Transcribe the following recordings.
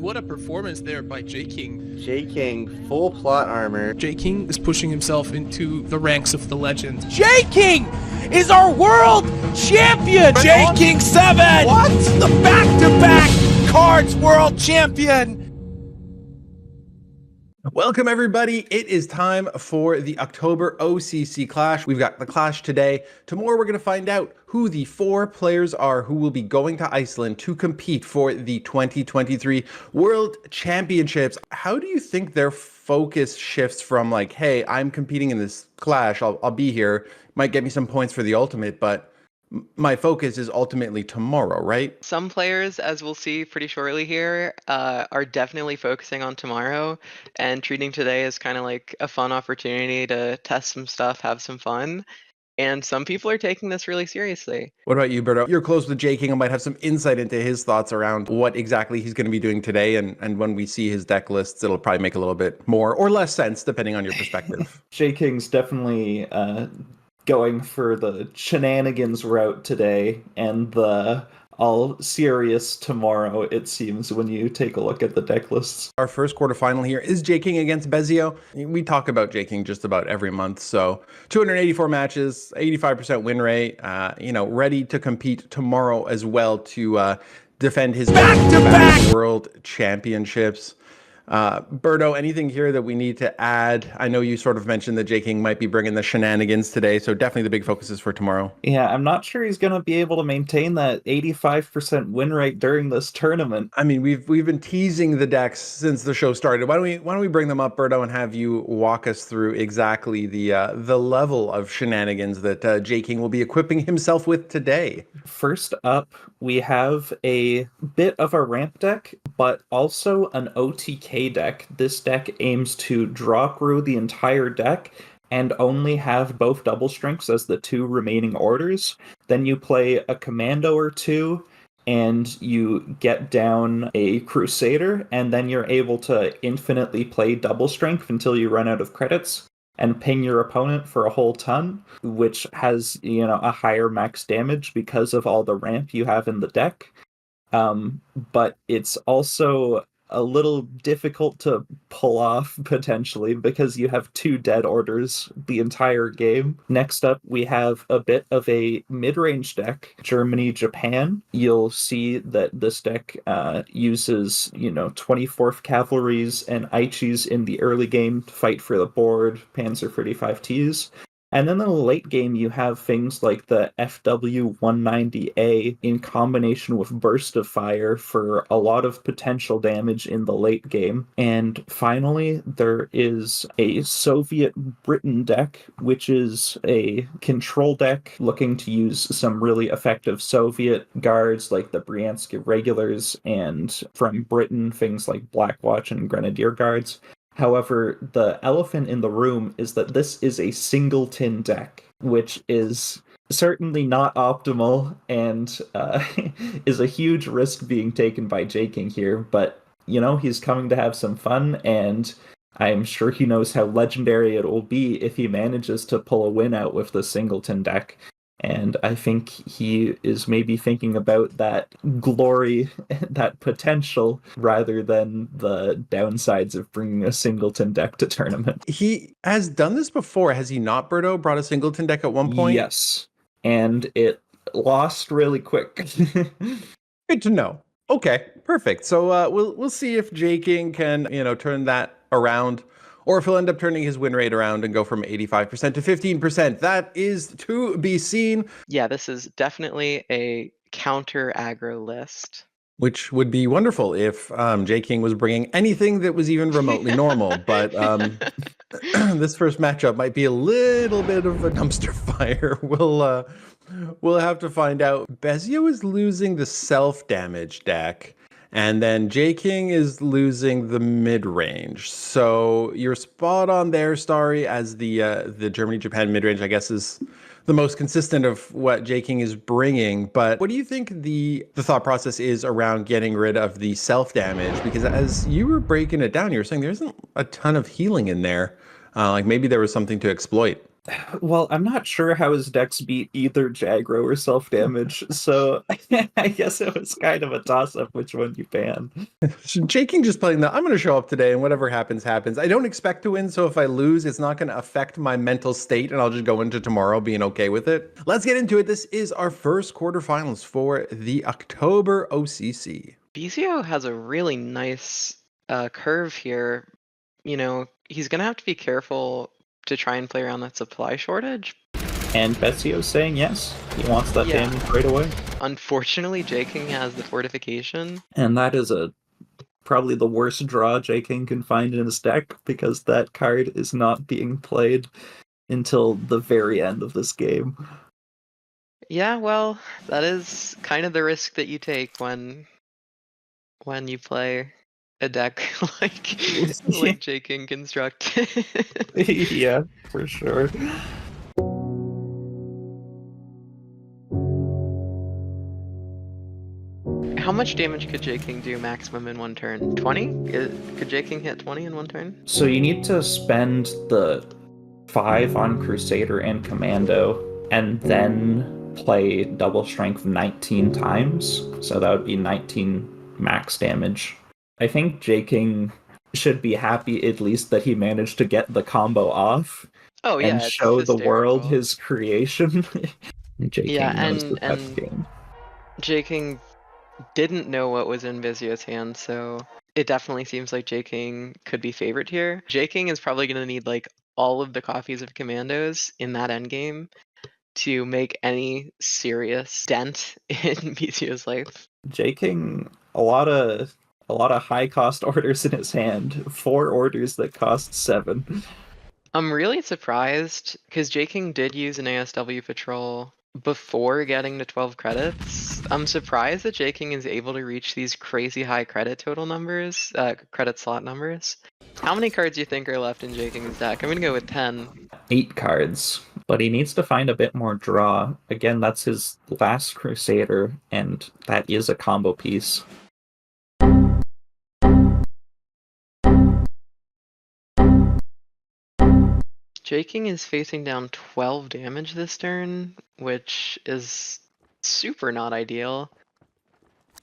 what a performance there by JKing. JKing, full plot armor. JKing is pushing himself into the ranks of the legend. JKing is our world champion! JKing 7! What? The back-to-back Cards World Champion! Welcome everybody. It is time for the October OCC Clash. We've got the Clash today. Tomorrow we're going to find out who the 4 players are who will be going to Iceland to compete for the 2023 World Championships. How do you think their focus shifts from like, hey, I'm competing in this Clash, I'll be here, might get me some points for the ultimate, but my focus is ultimately tomorrow, right? Some players, as we'll see pretty shortly here, are definitely focusing on tomorrow and treating today as kind of like a fun opportunity to test some stuff, have some fun. And some people are taking this really seriously. What about you, Berto? You're close with JKing. I might have some insight into his thoughts around what exactly he's going to be doing today. And when we see his deck lists, it'll probably make a little bit more or less sense, depending on your perspective. JKing's definitely going for the shenanigans route today and the all serious tomorrow, it seems, when you take a look at the deck lists. Our first quarterfinal here is JKing against Bezio. We talk about JKing just about every month. So 284 matches, 85% win rate, ready to compete tomorrow as well to defend his back-to-back World Championships. Berto, anything here that we need to add? I know you sort of mentioned that JKing might be bringing the shenanigans today, so definitely the big focus is for tomorrow. Yeah, I'm not sure he's going to be able to maintain that 85% win rate during this tournament. I mean, we've been teasing the decks since the show started. Why don't we bring them up, Berto, and have you walk us through exactly the level of shenanigans that JKing will be equipping himself with today? First up, we have a bit of a ramp deck, but also an OTK deck. This deck aims to draw through the entire deck and only have both double strengths as the 2 remaining orders. Then you play a commando or 2 and you get down a crusader, and then you're able to infinitely play double strength until you run out of credits and ping your opponent for a whole ton, which has, a higher max damage because of all the ramp you have in the deck. But it's also a little difficult to pull off, potentially, because you have 2 dead orders the entire game. Next up, we have a bit of a mid-range deck, Germany, Japan. You'll see that this deck uses, 24th Cavalries and Aichis in the early game to fight for the board, Panzer 35Ts. And then in the late game, you have things like the FW-190A in combination with Burst of Fire for a lot of potential damage in the late game. And finally, there is a Soviet Britain deck, which is a control deck looking to use some really effective Soviet guards like the Bryansk Irregulars, and from Britain, things like Blackwatch and Grenadier Guards. However, the elephant in the room is that this is a singleton deck, which is certainly not optimal and is a huge risk being taken by JKing here. But, he's coming to have some fun, and I'm sure he knows how legendary it will be if he manages to pull a win out with the singleton deck. And I think he is maybe thinking about that glory, that potential, rather than the downsides of bringing a singleton deck to tournament. He has done this before, has he not, Berto? Brought a singleton deck at one point? Yes, and it lost really quick. Good to know. Okay, perfect. So we'll see if JKing can, turn that around, or if he'll end up turning his win rate around and go from 85% to 15%. That is to be seen. Yeah, this is definitely a counter aggro list. Which would be wonderful if JKing was bringing anything that was even remotely normal. But this first matchup might be a little bit of a dumpster fire. We'll have to find out. Bezio is losing the self-damage deck, and then JKing is losing the mid-range. So you're spot on there, Starry, as the Germany-Japan mid-range, I guess, is the most consistent of what JKing is bringing. But what do you think the thought process is around getting rid of the self-damage? Because as you were breaking it down, you were saying there isn't a ton of healing in there. Like maybe there was something to exploit. Well, I'm not sure how his decks beat either Jagro or self-damage, so I guess it was kind of a toss-up which one you ban. JKing just playing I'm going to show up today and whatever happens, happens. I don't expect to win, so if I lose, it's not going to affect my mental state and I'll just go into tomorrow being okay with it. Let's get into it. This is our first quarterfinals for the October OCC. Bezio has a really nice curve here. You know, he's going to have to be careful to try and play around that supply shortage. And Bezio's saying yes. He wants that Yeah. damage right away. Unfortunately, JKing has the fortification. And that is probably the worst draw JKing can find in his deck, because that card is not being played until the very end of this game. Yeah, well, that is kind of the risk that you take when you play a deck like JKing construct. Yeah, for sure. How much damage could JKing do maximum in one turn? 20? Could JKing hit 20 in one turn? So you need to spend the 5 on Crusader and Commando, and then play double strength 19 times. So that would be 19 max damage. I think JKing should be happy at least that he managed to get the combo off. Oh yeah, and it's show the world hysterical. his creation. JKing Yeah, knows the and best game. JKing didn't know what was in Bezio's hand, so it definitely seems like JKing could be favored here. JKing is probably going to need like all of the copies of Commandos in that endgame to make any serious dent in Bezio's life. JKing a lot of high cost orders in his hand. 4 orders that cost 7. I'm really surprised because JKing did use an ASW patrol before getting to 12 credits. I'm surprised that JKing is able to reach these crazy high credit total numbers, credit slot numbers. How many cards do you think are left in JKing's deck? I'm gonna go with 10. 8 cards, but he needs to find a bit more draw. Again, that's his last Crusader, and that is a combo piece. JKing is facing down 12 damage this turn, which is super not ideal.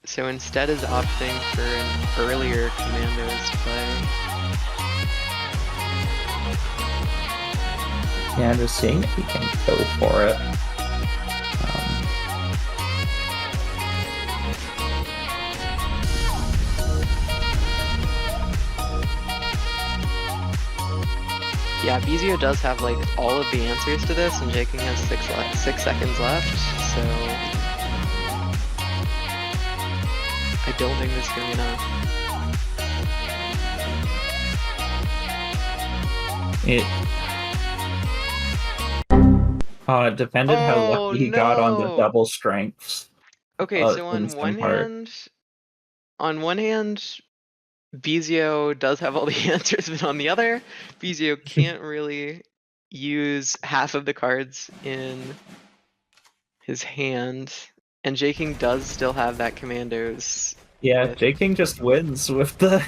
So instead is opting for an earlier Commandos play. Yeah, I'm just seeing if he can go for it. Yeah, Bezio does have like all of the answers to this, and JKing has 6 seconds left, so I don't think this is gonna be enough. It depended how Oh, lucky he got on the no. double strengths. Okay, so in some part. on one hand, Bezio does have all the answers, but on the other, Bezio can't really use half of the cards in his hand, and JKing does still have that Commandos. Yeah, with- JKing just wins with the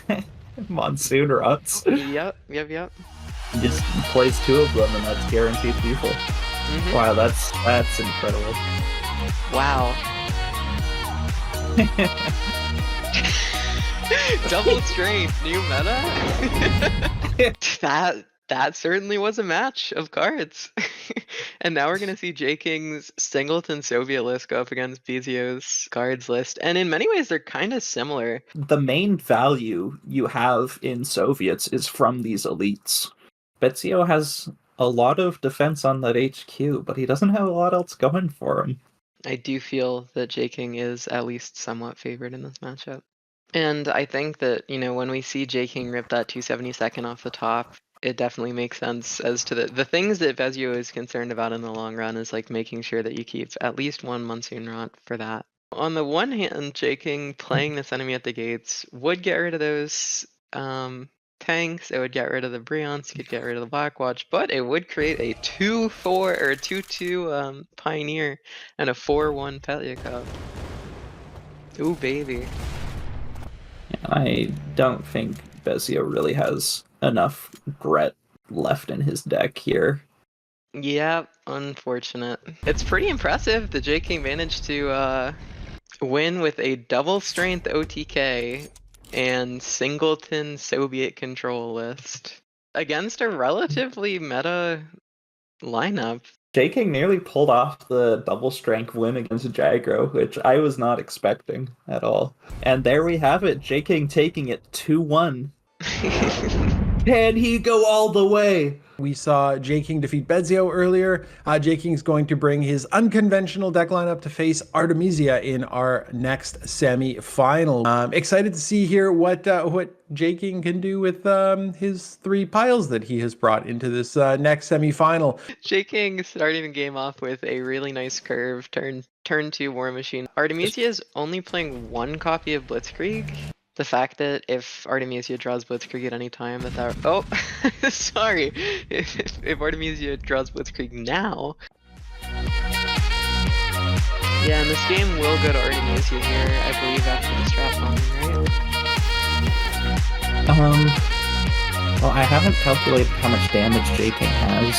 Monsoon Ruts. Yep. He just plays 2 of them, and that's guaranteed people. Mhm. Wow, that's incredible. Wow. Double strength, new meta? That certainly was a match of cards. And now we're gonna see JKing's Singleton Soviet list go up against Bezio's cards list. And in many ways they're kind of similar. The main value you have in Soviets is from these elites. Bezio has a lot of defense on that HQ, but he doesn't have a lot else going for him. I do feel that JKing is at least somewhat favored in this matchup. And I think that, you know, when we see JKing rip that 272nd off the top, it definitely makes sense as to the things that Bezio is concerned about in the long run is like making sure that you keep at least one Monsoon Rot for that. On the one hand, JKing playing this enemy at the gates would get rid of those tanks, it would get rid of the Brion's, you could get rid of the Blackwatch, but it would create a 2-4 or 2-2 Pioneer and a 4-1 Pelyakov. Ooh, baby. I don't think Bezio really has enough Gret left in his deck here. Yeah, unfortunate. It's pretty impressive that JKing managed to win with a double strength OTK and singleton Soviet control list against a relatively meta lineup. JKing nearly pulled off the double strength win against Jagro, which I was not expecting at all. And there we have it, JKing taking it 2-1. Can he go all the way? We saw JKing defeat Bezio earlier. JKing's going to bring his unconventional deck lineup to face Artemisia in our next semi-final. Excited to see here what JKing can do with his 3 piles that he has brought into this next semi-final. JKing starting the game off with a really nice curve, turn 2 War Machine. Artemisia is only playing 1 copy of Blitzkrieg. The fact that if Artemisia draws Blitzkrieg at any time oh, sorry, if Artemisia draws Blitzkrieg now, yeah, and this game will go to Artemisia here, I believe, after the strap bombing, right? Well, I haven't calculated how much damage JKing has.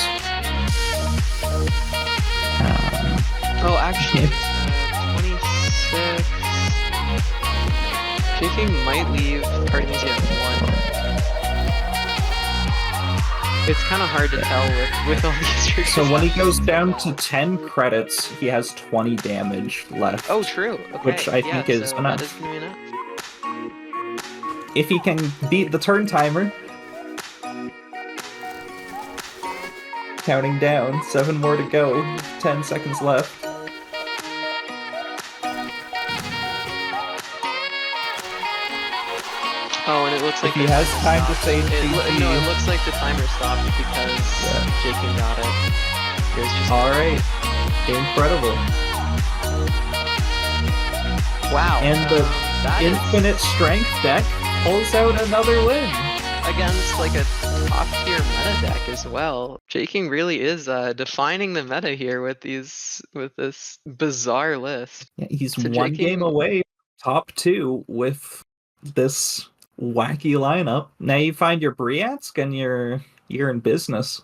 Oh, actually, it's 26. JKing might leave Artemisia at 1. It's kind of hard to tell with all these triggers. So when he goes down to 10 credits, he has 20 damage left. Oh, true. Okay. Which I think is so enough. That is gonna be enough. If he can beat the turn timer. Counting down, 7 more to go, 10 seconds left. Oh, and it looks like If he has time to save CG. No, it looks like the timer stopped because JKing got it. Here's just Alright. Incredible. wow. And the that is infinite strength deck pulls out another win. against like a top tier meta deck as well. JKing really is defining the meta here with this bizarre list. Yeah, he's So one JKing game away, top 2 with this wacky lineup. Now you find your Briansk and you're in business.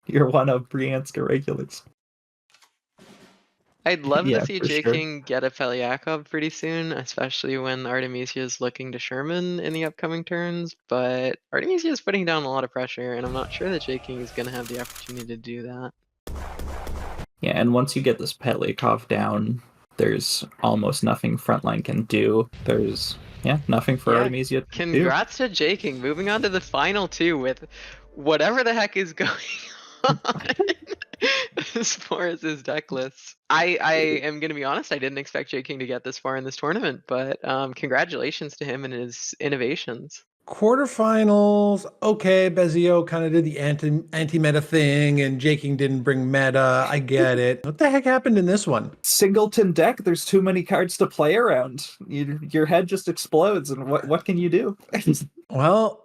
You're one of Briansk irregulars. I'd love Yeah, to see for sure. JKing get a Pelyakov pretty soon, especially when Artemisia is looking to Sherman in the upcoming turns, but Artemisia is putting down a lot of pressure, and I'm not sure that JKing is going to have the opportunity to do that. Yeah, and once you get this Pelyakov down, there's almost nothing Frontline can do. There's nothing for Yeah, Artemisia to do. Congrats to JKing, moving on to the final 2 with whatever the heck is going on as far as his deck lists. I am going to be honest, I didn't expect JKing to get this far in this tournament, but congratulations to him and his innovations. Quarterfinals, okay, Bezio kind of did the anti-meta thing, and JKing didn't bring meta. I get it. What the heck happened in this one? Singleton deck, there's too many cards to play around. Your head just explodes, and what can you do? Well,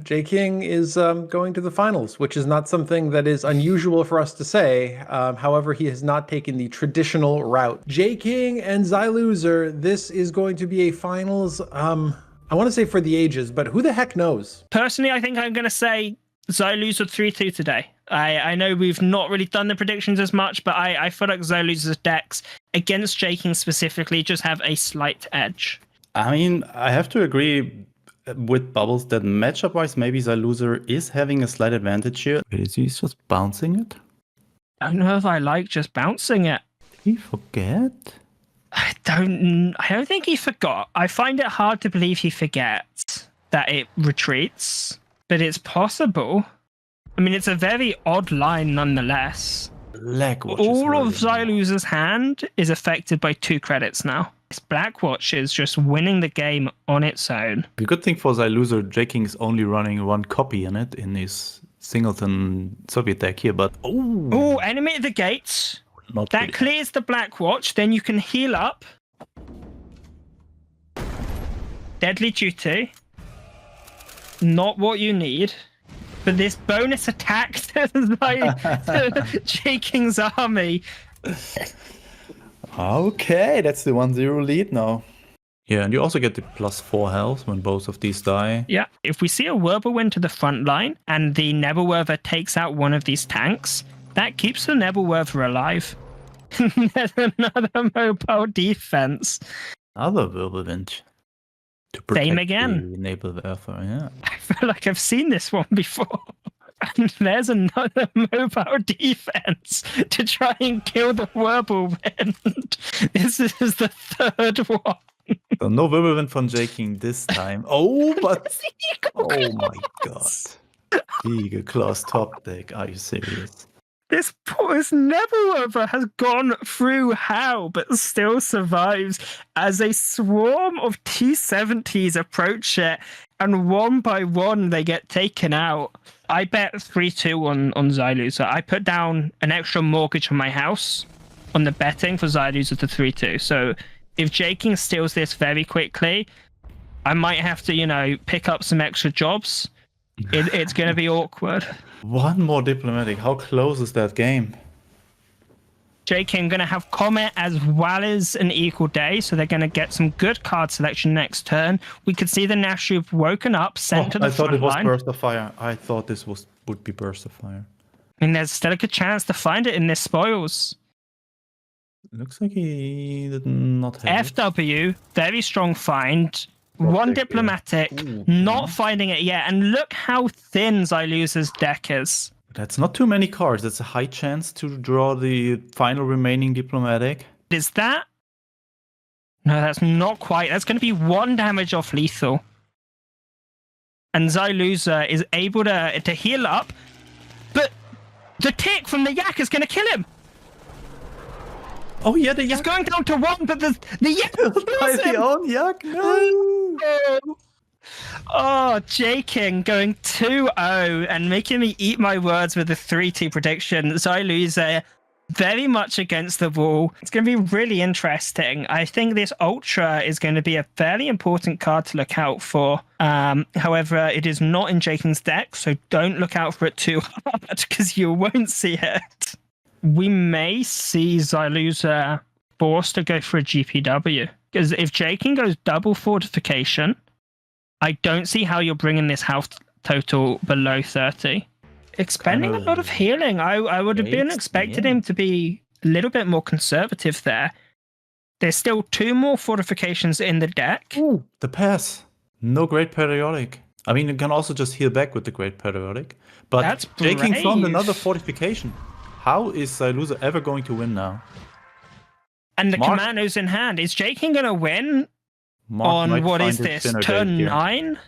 JKing is going to the finals, which is not something that is unusual for us to say. However, he has not taken the traditional route. JKing and Xyloser, this is going to be a finals, I want to say for the ages, but who the heck knows? Personally, I think I'm going to say Xyloser 3-2 today. I know we've not really done the predictions as much, but I feel like Xyloser's decks against JKing specifically just have a slight edge. I mean, I have to agree with Bubbles that matchup-wise, maybe Xyloser is having a slight advantage here. Is he just bouncing it? I don't know if I like just bouncing it. Did he forget? I don't think he forgot. I find it hard to believe he forgets that it retreats, but it's possible. I mean, it's a very odd line nonetheless. All of Xyloser's hand is affected by 2 credits now. This Blackwatch is just winning the game on its own. The good thing for Xyloser, JKing is only running 1 copy in it in his singleton Soviet deck here, but Oh, enemy at the gates. not That really. clears the Blackwatch, then you can heal up. Deadly Duty. Not what you need. But this bonus attack to JKing's army. Okay, that's the 1-0 lead now. Yeah, and you also get the +4 health when both of these die. Yeah, if we see a Whirlwind to the front line and the Neverwerver takes out one of these tanks, That keeps the Nebelwerfer alive. There's another mobile defense. Another Wirbelwind. To Same protect again. the Nebelwerfer, yeah. I feel like I've seen this one before. And there's another mobile defense to try and kill the Wirbelwind. This is the third one. So no Wirbelwind from JKing this time. Oh, but... oh my god. Eagle Claws top deck. Are you serious? This Nebelwerfer has gone through hell, but still survives as a swarm of T-70s approach it, and one by one they get taken out. I bet 3-2 on Xyloser. I put down an extra mortgage on my house on the betting for Xyloser to 3-2. So if JKing steals this very quickly, I might have to, pick up some extra jobs. It's going to be awkward. One more diplomatic. How close is that game? JKing going to have Comet as well as an equal day, so they're going to get some good card selection next turn. We could see the Nashub woken up, sent to the front line. I thought it was Burst of Fire. I thought this would be Burst of Fire. And there's still a good chance to find it in this spoils. Looks like he did not have FW, very strong find. One diplomatic, not finding it yet. And look how thin Xyloser's deck is. That's not too many cards. That's a high chance to draw the final remaining diplomatic. Is that? No, that's not quite. That's going to be 1 damage off lethal. And Xyloser is able to heal up. But the tick from the Yak is going to kill him. Oh yeah, the Yak. He's going down to 1, but the Yak kills him. The own Yak, no. Oh, JKing going 2-0 and making me eat my words with the 3-2 prediction. Xyloser very much against the wall. It's going to be really interesting. I think this Ultra is going to be a fairly important card to look out for. However, it is not in JKing's deck, so don't look out for it too hard because you won't see it. We may see Xyloser forced to go for a GPW. Because if JKing goes double fortification, I don't see how you're bringing this health total below 30. Expending a lot of healing. I would have been expecting him to be a little bit more conservative there. There's still 2 more fortifications in the deck. Ooh, the pass. No Great Periodic. I mean, you can also just heal back with the Great Periodic. But That's JKing found brave. another fortification. How is Xyloser ever going to win now? And the commando's in hand. Is JKing going to win on, what is this, turn 9?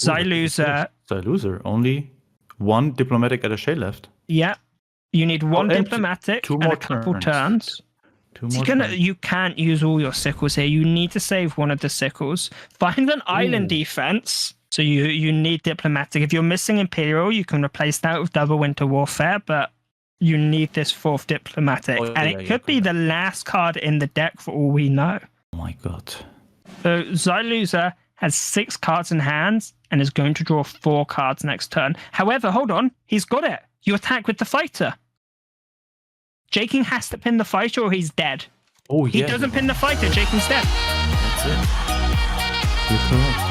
Xyloser. Xyloser, only 1 diplomatic at a shell left. Yeah. You need 1 diplomatic and a couple turns. You can't use all your sickles here. You need to save one of the sickles. Find an island defense. So you need diplomatic. If you're missing Imperial, you can replace that with double winter warfare, but you need this 4th diplomatic. And it could be the last card in the deck for all we know. Oh my god. So Xyloser has 6 cards in hand and is going to draw 4 cards next turn. However, hold on. He's got it. You attack with the fighter. JKing has to pin the fighter or he's dead. Oh, yeah. He doesn't pin the fighter. JKing's dead. That's it. You're correct.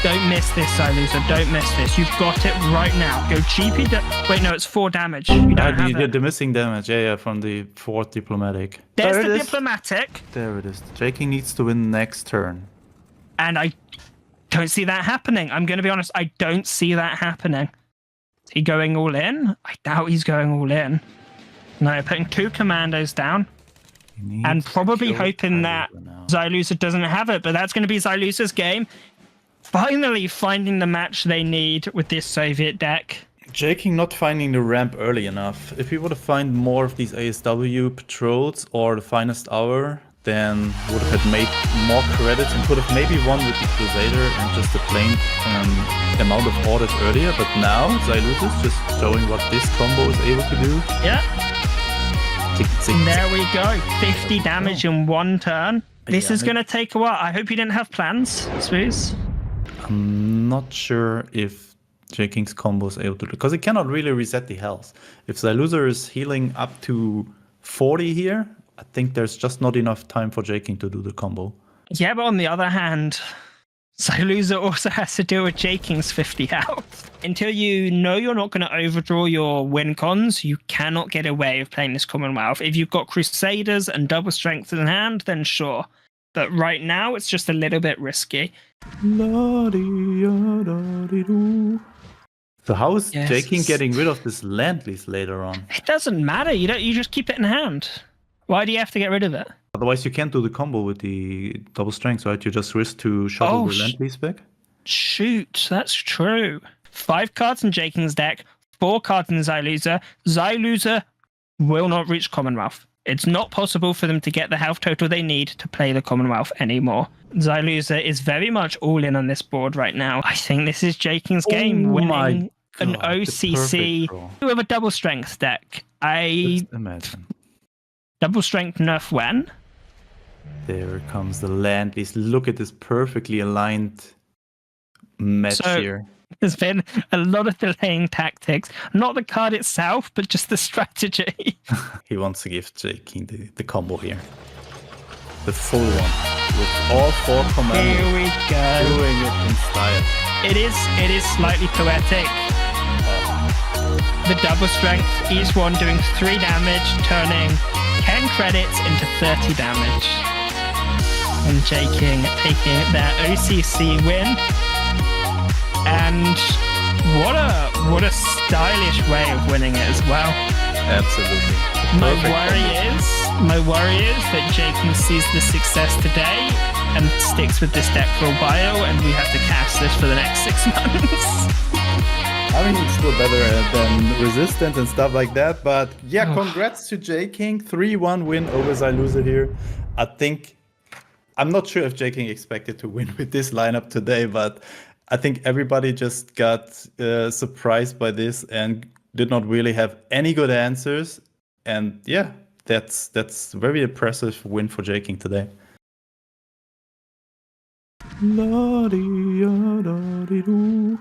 Don't miss this, Xyloser. Don't miss this. You've got it right now. Go GP. Wait, no, it's 4 damage. You don't have it. The missing damage, yeah, from the 4th diplomatic. There's the diplomatic. There it is. JKing needs to win next turn. And I don't see that happening. I'm going to be honest. I don't see that happening. Is he going all in? I doubt he's going all in. No, putting 2 commandos down. And probably hoping that Xyloser doesn't have it. But that's going to be Xyloser's game. Finally finding the match they need with this Soviet deck. JKing not finding the ramp early enough. If he would have found more of these ASW patrols or the finest hour, then would have had made more credits and could have maybe won with the Crusader and just the plain amount of orders earlier. But now Xyloser is just showing what this combo is able to do. Yeah. There we go. 50 damage in 1 turn. This is going to take a while. I hope you didn't have plans, Swoos. I'm not sure if JKing's combo is able to do, because it cannot really reset the health. If Xyloser is healing up to 40 here, I think there's just not enough time for JKing to do the combo. Yeah, but on the other hand, Xyloser also has to deal with JKing's 50 health. Until you know you're not going to overdraw your win cons, you cannot get away with playing this Commonwealth. If you've got Crusaders and double strength in hand, then sure. But right now, it's just a little bit risky. So how is Yes. JKing getting rid of this land lease later on? It doesn't matter. You just keep it in hand. Why do you have to get rid of it? Otherwise, you can't do the combo with the double strength, right? You just risk to shuttle the land lease back. Shoot, that's true. 5 cards in JKing's deck, 4 cards in Xyloser. Xyloser will not reach Commonwealth. It's not possible for them to get the health total they need to play the Commonwealth anymore. Xyloser is very much all in on this board right now. I think this is JKing's game, winning an OCC with a double strength deck. Just imagine. Double strength nerf when? There comes the land lease. Look at this perfectly aligned match here. There's been a lot of delaying tactics. Not the card itself, but just the strategy. He wants to give JKing the combo here. The full one. With all 4 commanders. Here we go. Doing it in style. It is slightly poetic. The double strength, each one doing 3 damage, turning 10 credits into 30 damage. And JKing taking their OCC win. And what a stylish way of winning it as well. Absolutely. My worry is that JKing sees the success today and sticks with this deck for a while, and we have to cast this for the next 6 months. I mean, it's still better than Resistant and stuff like that. But yeah, congrats to JKing. 3-1 win over Xyloser here. I'm not sure if JKing expected to win with this lineup today, but I think everybody just got surprised by this and did not really have any good answers. And yeah, that's a very impressive win for JKing today. La-dee-ya-da-dee-doo.